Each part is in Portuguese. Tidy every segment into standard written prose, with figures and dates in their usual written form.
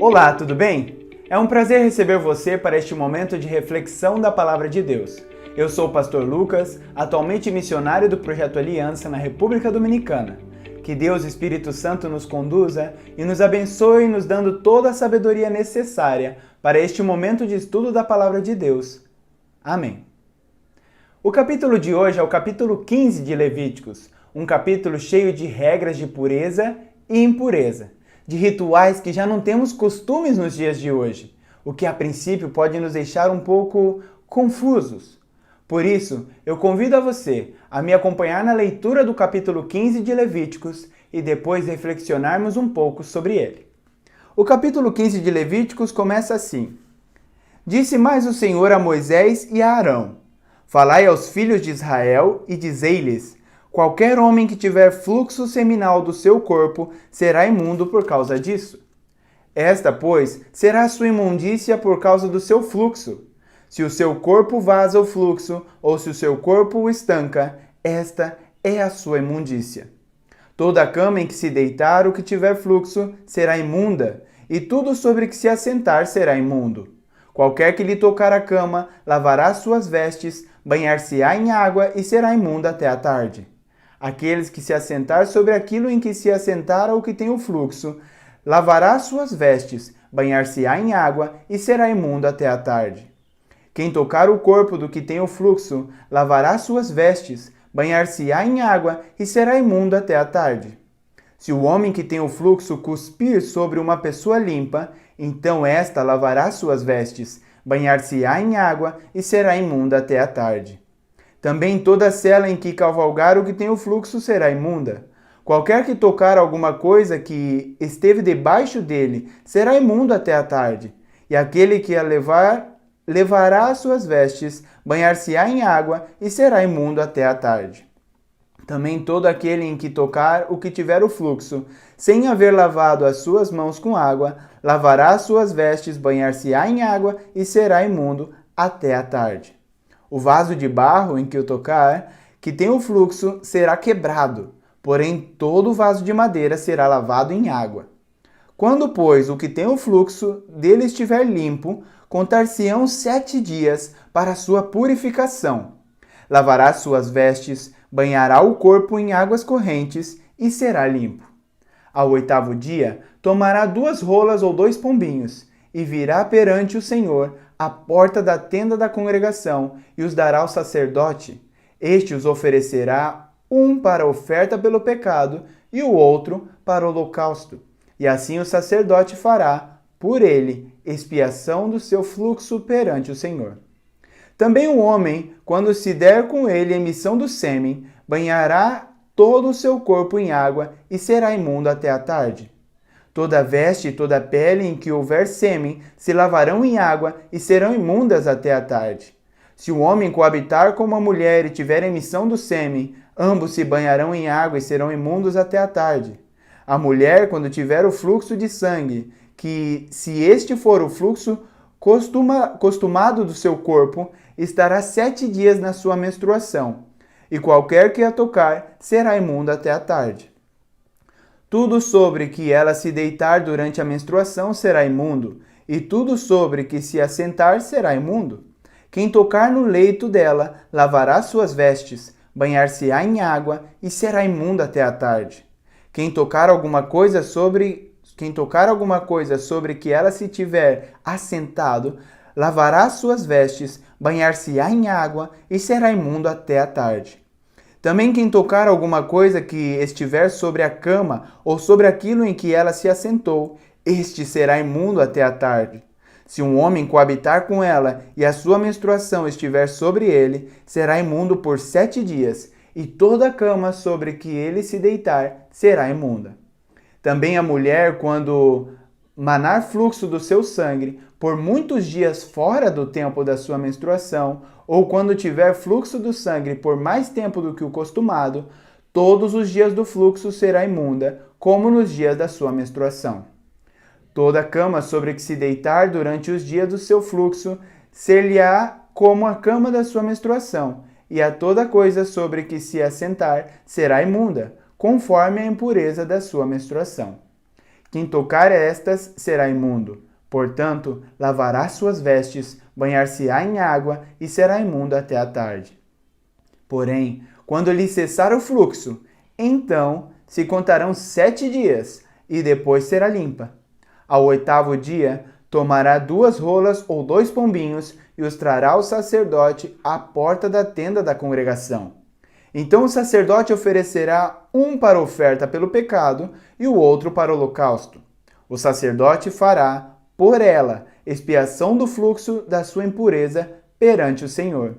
Olá, tudo bem? É um prazer receber você para este momento de reflexão da Palavra de Deus. Eu sou o pastor Lucas, atualmente missionário do Projeto Aliança na República Dominicana. Que Deus, Espírito Santo, nos conduza e nos abençoe, nos dando toda a sabedoria necessária para este momento de estudo da Palavra de Deus. Amém. O capítulo de hoje é o capítulo 15 de Levíticos, um capítulo cheio de regras de pureza e impureza, de rituais que já não temos costumes nos dias de hoje, o que a princípio pode nos deixar um pouco confusos. Por isso, eu convido a você a me acompanhar na leitura do capítulo 15 de Levíticos e depois reflexionarmos um pouco sobre ele. O capítulo 15 de Levíticos começa assim: Disse mais o Senhor a Moisés e a Arão: Falai aos filhos de Israel e dizei-lhes: Qualquer homem que tiver fluxo seminal do seu corpo será imundo por causa disso. Esta, pois, será a sua imundícia por causa do seu fluxo. Se o seu corpo vaza o fluxo, ou se o seu corpo o estanca, esta é a sua imundícia. Toda a cama em que se deitar o que tiver fluxo será imunda, e tudo sobre que se assentar será imundo. Qualquer que lhe tocar a cama lavará suas vestes, banhar-se-á em água e será imundo até a tarde. Aqueles que se assentar sobre aquilo em que se assentar o que tem o fluxo, lavará suas vestes, banhar-se-á em água e será imundo até a tarde. Quem tocar o corpo do que tem o fluxo, lavará suas vestes, banhar-se-á em água e será imundo até a tarde. Se o homem que tem o fluxo cuspir sobre uma pessoa limpa, então esta lavará suas vestes, banhar-se-á em água e será imunda até a tarde. Também toda cela em que cavalgar o que tem o fluxo será imunda. Qualquer que tocar alguma coisa que esteve debaixo dele será imundo até a tarde. E aquele que a levará as suas vestes, banhar-se-á em água e será imundo até a tarde. Também todo aquele em que tocar o que tiver o fluxo, sem haver lavado as suas mãos com água, lavará as suas vestes, banhar-se-á em água e será imundo até a tarde. O vaso de barro em que o tocar, que tem o fluxo, será quebrado, porém todo o vaso de madeira será lavado em água. Quando, pois, o que tem o fluxo dele estiver limpo, contar-se-ão 7 dias para a sua purificação. Lavará suas vestes, banhará o corpo em águas correntes e será limpo. Ao 8º dia, tomará 2 rolas ou 2 pombinhos, e virá perante o Senhor à porta da tenda da congregação, e os dará ao sacerdote. Este os oferecerá, um para oferta pelo pecado, e o outro para o holocausto. E assim o sacerdote fará, por ele, expiação do seu fluxo perante o Senhor. Também o homem, quando se der com ele emissão do sêmen, banhará todo o seu corpo em água e será imundo até a tarde. Toda veste e toda pele em que houver sêmen se lavarão em água e serão imundas até a tarde. Se o homem coabitar com uma mulher e tiver emissão do sêmen, ambos se banharão em água e serão imundos até a tarde. A mulher, quando tiver o fluxo de sangue, que se este for o fluxo costumado do seu corpo, estará 7 dias na sua menstruação, e qualquer que a tocar será imundo até a tarde. Tudo sobre que ela se deitar durante a menstruação será imundo, e tudo sobre que se assentar será imundo. Quem tocar no leito dela lavará suas vestes, banhar-se-á em água e será imundo até a tarde. Quem tocar alguma coisa sobre que ela se tiver assentado, lavará suas vestes, banhar-se-á em água e será imundo até a tarde. Também quem tocar alguma coisa que estiver sobre a cama ou sobre aquilo em que ela se assentou, este será imundo até a tarde. Se um homem coabitar com ela e a sua menstruação estiver sobre ele, será imundo por 7 dias, e toda a cama sobre que ele se deitar será imunda. Também a mulher, quando manar fluxo do seu sangue por muitos dias fora do tempo da sua menstruação, ou quando tiver fluxo do sangue por mais tempo do que o costumado, todos os dias do fluxo será imunda, como nos dias da sua menstruação. Toda cama sobre que se deitar durante os dias do seu fluxo ser-lhe-á como a cama da sua menstruação, e a toda coisa sobre que se assentar será imunda, conforme a impureza da sua menstruação. Quem tocar estas será imundo. Portanto, lavará suas vestes, banhar-se-á em água e será imundo até a tarde. Porém, quando lhe cessar o fluxo, então se contarão 7 dias, e depois será limpa. Ao 8º dia, tomará 2 rolas ou 2 pombinhos e os trará ao sacerdote à porta da tenda da congregação. Então o sacerdote oferecerá um para oferta pelo pecado e o outro para o holocausto. O sacerdote fará, por ela, expiação do fluxo da sua impureza perante o Senhor.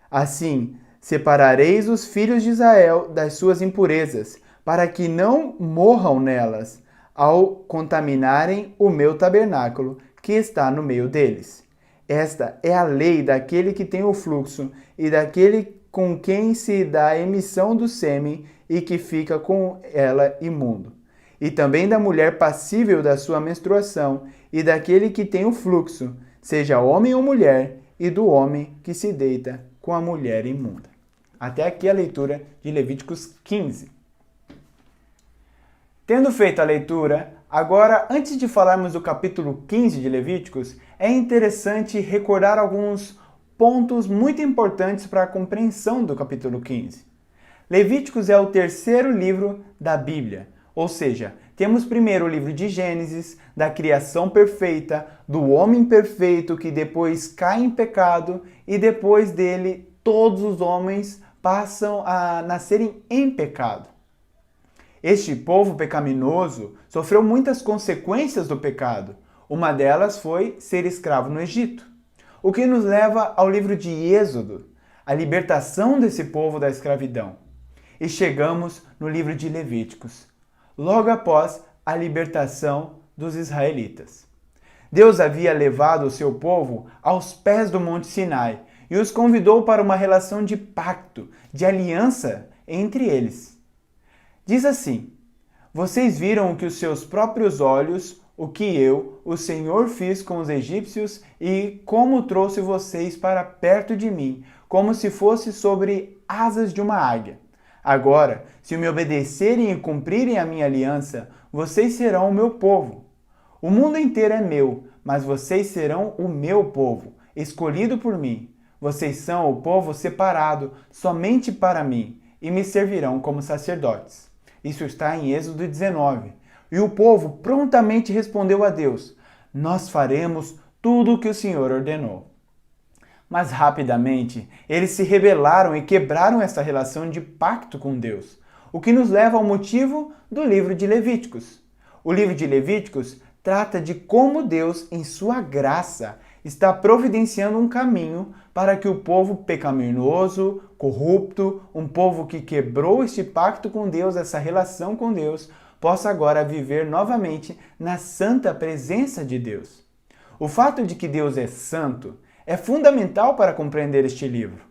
Assim, separareis os filhos de Israel das suas impurezas, para que não morram nelas, ao contaminarem o meu tabernáculo, que está no meio deles. Esta é a lei daquele que tem o fluxo e daquele com quem se dá a emissão do sêmen e que fica com ela imundo. E também da mulher passível da sua menstruação e daquele que tem o fluxo, seja homem ou mulher, e do homem que se deita com a mulher imunda. Até aqui a leitura de Levíticos 15. Tendo feito a leitura, agora, antes de falarmos do capítulo 15 de Levíticos, é interessante recordar alguns pontos muito importantes para a compreensão do capítulo 15. Levíticos é o 3º livro da Bíblia, ou seja, temos primeiro o livro de Gênesis, da criação perfeita, do homem perfeito que depois cai em pecado e depois dele todos os homens passam a nascerem em pecado. Este povo pecaminoso sofreu muitas consequências do pecado. Uma delas foi ser escravo no Egito. O que nos leva ao livro de Êxodo, a libertação desse povo da escravidão. E chegamos no livro de Levíticos, logo após a libertação dos israelitas. Deus havia levado o seu povo aos pés do Monte Sinai e os convidou para uma relação de pacto, de aliança entre eles. Diz assim: vocês viram que os seus próprios olhos, o que eu, o Senhor, fiz com os egípcios e como trouxe vocês para perto de mim, como se fosse sobre asas de uma águia. Agora, se me obedecerem e cumprirem a minha aliança, vocês serão o meu povo. O mundo inteiro é meu, mas vocês serão o meu povo, escolhido por mim. Vocês são o povo separado somente para mim e me servirão como sacerdotes. Isso está em Êxodo 19. E o povo prontamente respondeu a Deus: nós faremos tudo o que o Senhor ordenou. Mas rapidamente eles se rebelaram e quebraram essa relação de pacto com Deus, o que nos leva ao motivo do livro de Levíticos. O livro de Levíticos trata de como Deus, em sua graça, está providenciando um caminho para que o povo pecaminoso, corrupto, um povo que quebrou este pacto com Deus, essa relação com Deus, possa agora viver novamente na santa presença de Deus. O fato de que Deus é santo é fundamental para compreender este livro.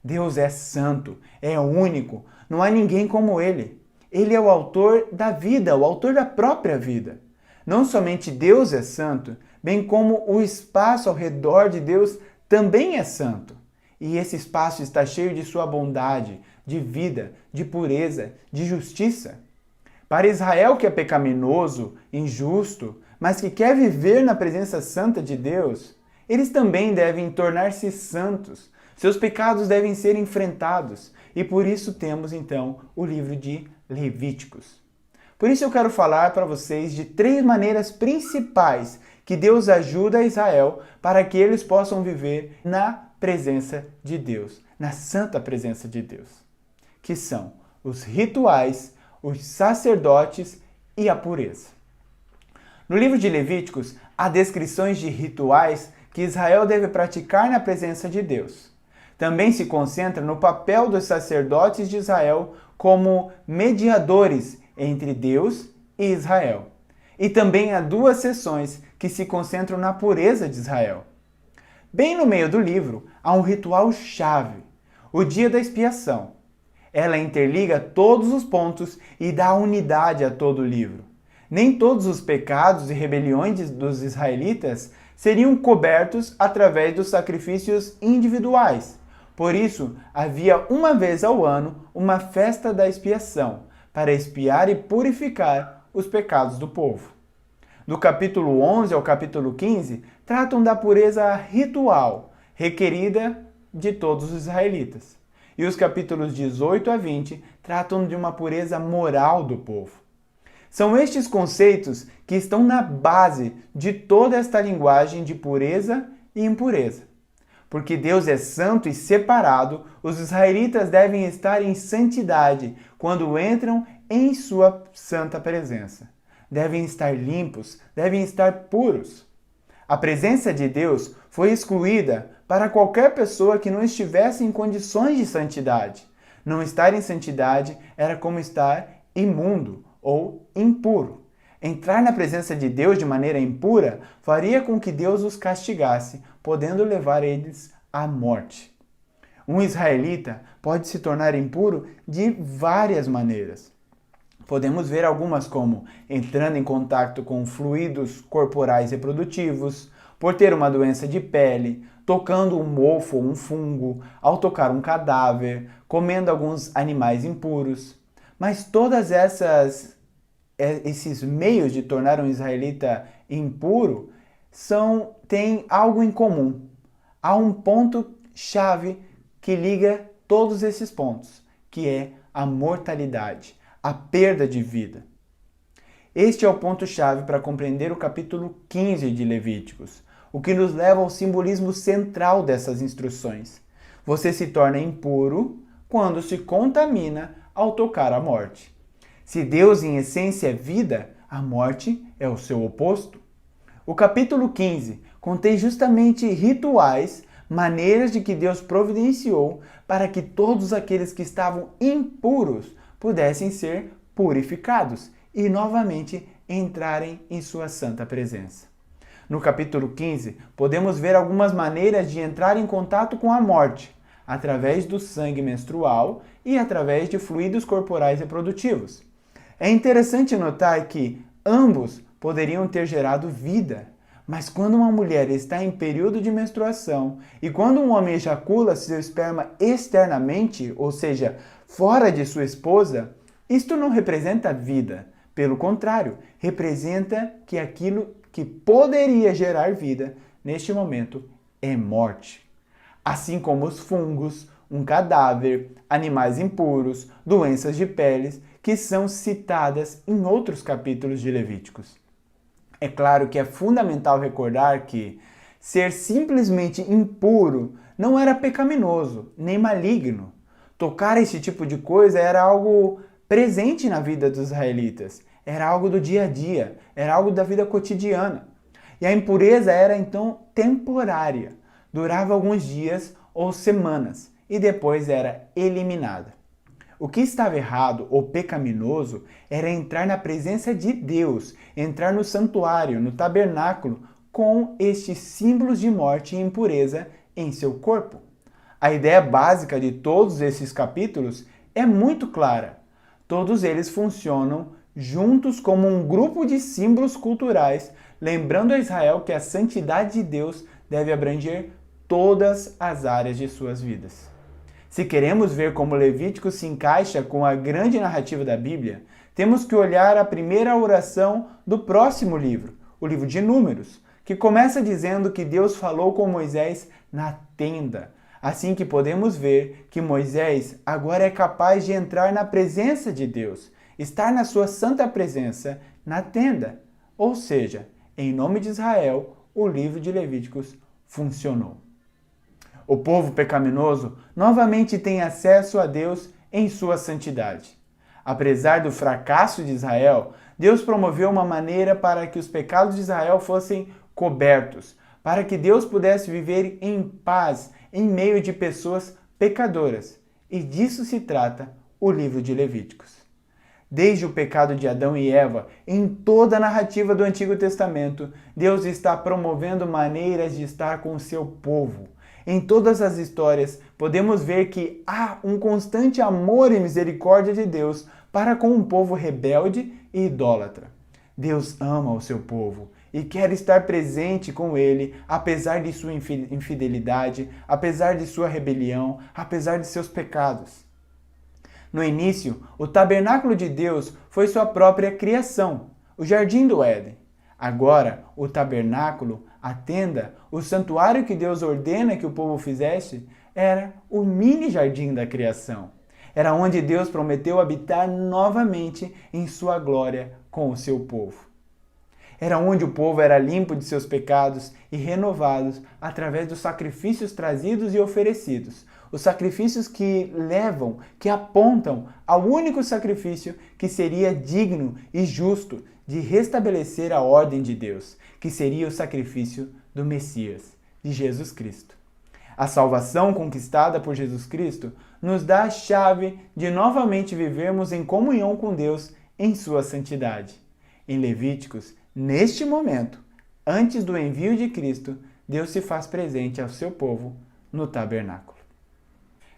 Deus é santo, é único, não há ninguém como Ele. Ele é o autor da vida, o autor da própria vida. Não somente Deus é santo, bem como o espaço ao redor de Deus também é santo. E esse espaço está cheio de sua bondade, de vida, de pureza, de justiça. Para Israel, que é pecaminoso, injusto, mas que quer viver na presença santa de Deus, eles também devem tornar-se santos. Seus pecados devem ser enfrentados. E por isso temos, então, o livro de Levíticos. Por isso eu quero falar para vocês de 3 maneiras principais que Deus ajuda Israel para que eles possam viver na presença de Deus, na santa presença de Deus, que são os rituais, os sacerdotes e a pureza. No livro de Levíticos, há descrições de rituais que Israel deve praticar na presença de Deus. Também se concentra no papel dos sacerdotes de Israel como mediadores entre Deus e Israel. E também há 2 seções que se concentram na pureza de Israel. Bem no meio do livro, há um ritual-chave, o dia da expiação. Ela interliga todos os pontos e dá unidade a todo o livro. Nem todos os pecados e rebeliões dos israelitas seriam cobertos através dos sacrifícios individuais. Por isso, havia uma vez ao ano uma festa da expiação, para expiar e purificar os pecados do povo. Do capítulo 11 ao capítulo 15, tratam da pureza ritual, requerida de todos os israelitas. E os capítulos 18 a 20 tratam de uma pureza moral do povo. São estes conceitos que estão na base de toda esta linguagem de pureza e impureza. Porque Deus é santo e separado, os israelitas devem estar em santidade quando entram em sua santa presença. Devem estar limpos, devem estar puros. A presença de Deus foi excluída para qualquer pessoa que não estivesse em condições de santidade. Não estar em santidade era como estar imundo ou impuro. Entrar na presença de Deus de maneira impura faria com que Deus os castigasse, podendo levar eles à morte. Um israelita pode se tornar impuro de várias maneiras. Podemos ver algumas como entrando em contato com fluidos corporais reprodutivos, por ter uma doença de pele, tocando um mofo ou um fungo, ao tocar um cadáver, comendo alguns animais impuros. Mas todas esses meios de tornar um israelita impuro têm algo em comum. Há um ponto-chave que liga todos esses pontos, que é a mortalidade, a perda de vida. Este é o ponto-chave para compreender o capítulo 15 de Levíticos, o que nos leva ao simbolismo central dessas instruções. Você se torna impuro quando se contamina ao tocar a morte. Se Deus em essência é vida, a morte é o seu oposto. O capítulo 15 contém justamente rituais, maneiras de que Deus providenciou para que todos aqueles que estavam impuros pudessem ser purificados e novamente entrarem em sua santa presença. No capítulo 15, podemos ver algumas maneiras de entrar em contato com a morte, através do sangue menstrual e através de fluidos corporais reprodutivos. É interessante notar que ambos poderiam ter gerado vida, mas quando uma mulher está em período de menstruação e quando um homem ejacula seu esperma externamente, ou seja, fora de sua esposa, isto não representa vida. Pelo contrário, representa que aquilo que poderia gerar vida, neste momento, é morte. Assim como os fungos, um cadáver, animais impuros, doenças de peles, que são citadas em outros capítulos de Levíticos. É claro que é fundamental recordar que ser simplesmente impuro não era pecaminoso, nem maligno. Tocar esse tipo de coisa era algo presente na vida dos israelitas. Era algo do dia a dia, era algo da vida cotidiana. E a impureza era então temporária, durava alguns dias ou semanas e depois era eliminada. O que estava errado ou pecaminoso era entrar na presença de Deus, entrar no santuário, no tabernáculo, com estes símbolos de morte e impureza em seu corpo. A ideia básica de todos esses capítulos é muito clara. Todos eles funcionam juntos como um grupo de símbolos culturais, lembrando a Israel que a santidade de Deus deve abranger todas as áreas de suas vidas. Se queremos ver como Levítico se encaixa com a grande narrativa da Bíblia, temos que olhar a primeira oração do próximo livro, o livro de Números, que começa dizendo que Deus falou com Moisés na tenda. Assim que podemos ver que Moisés agora é capaz de entrar na presença de Deus, estar na sua santa presença na tenda. Ou seja, em nome de Israel, o livro de Levíticos funcionou. O povo pecaminoso novamente tem acesso a Deus em sua santidade. Apesar do fracasso de Israel, Deus promoveu uma maneira para que os pecados de Israel fossem cobertos, para que Deus pudesse viver em paz em meio de pessoas pecadoras. E disso se trata o livro de Levíticos. Desde o pecado de Adão e Eva, em toda a narrativa do Antigo Testamento, Deus está promovendo maneiras de estar com o seu povo. Em todas as histórias, podemos ver que há um constante amor e misericórdia de Deus para com um povo rebelde e idólatra. Deus ama o seu povo e quer estar presente com ele, apesar de sua infidelidade, apesar de sua rebelião, apesar de seus pecados. No início, o tabernáculo de Deus foi sua própria criação, o Jardim do Éden. Agora, o tabernáculo, a tenda, o santuário que Deus ordena que o povo fizesse, era o mini jardim da criação. Era onde Deus prometeu habitar novamente em sua glória com o seu povo. Era onde o povo era limpo de seus pecados e renovados através dos sacrifícios trazidos e oferecidos. Os sacrifícios que levam, que apontam ao único sacrifício que seria digno e justo de restabelecer a ordem de Deus, que seria o sacrifício do Messias, de Jesus Cristo. A salvação conquistada por Jesus Cristo nos dá a chave de novamente vivermos em comunhão com Deus em sua santidade. Em Levíticos, neste momento, antes do envio de Cristo, Deus se faz presente ao seu povo no tabernáculo.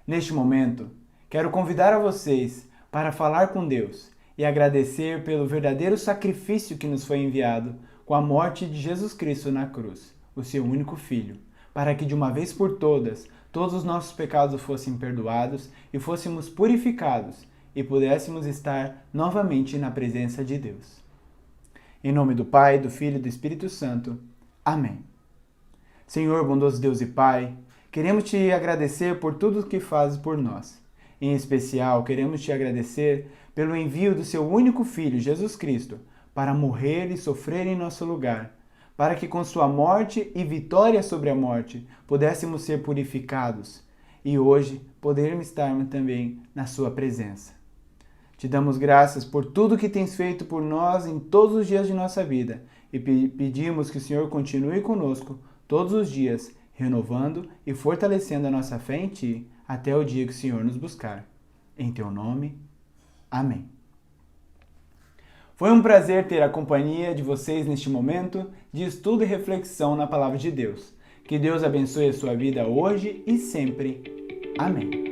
Neste momento, quero convidar a vocês para falar com Deus e agradecer pelo verdadeiro sacrifício que nos foi enviado com a morte de Jesus Cristo na cruz, o seu único Filho, para que de uma vez por todas, todos os nossos pecados fossem perdoados e fôssemos purificados e pudéssemos estar novamente na presença de Deus. Em nome do Pai, do Filho e do Espírito Santo. Amém. Senhor, bondoso Deus e Pai, queremos te agradecer por tudo o que fazes por nós. Em especial, queremos te agradecer pelo envio do seu único Filho, Jesus Cristo, para morrer e sofrer em nosso lugar, para que com sua morte e vitória sobre a morte pudéssemos ser purificados e hoje podermos estar também na sua presença. Te damos graças por tudo que tens feito por nós em todos os dias de nossa vida e pedimos que o Senhor continue conosco todos os dias, renovando e fortalecendo a nossa fé em Ti até o dia que o Senhor nos buscar. Em Teu nome, amém. Foi um prazer ter a companhia de vocês neste momento de estudo e reflexão na Palavra de Deus. Que Deus abençoe a sua vida hoje e sempre. Amém.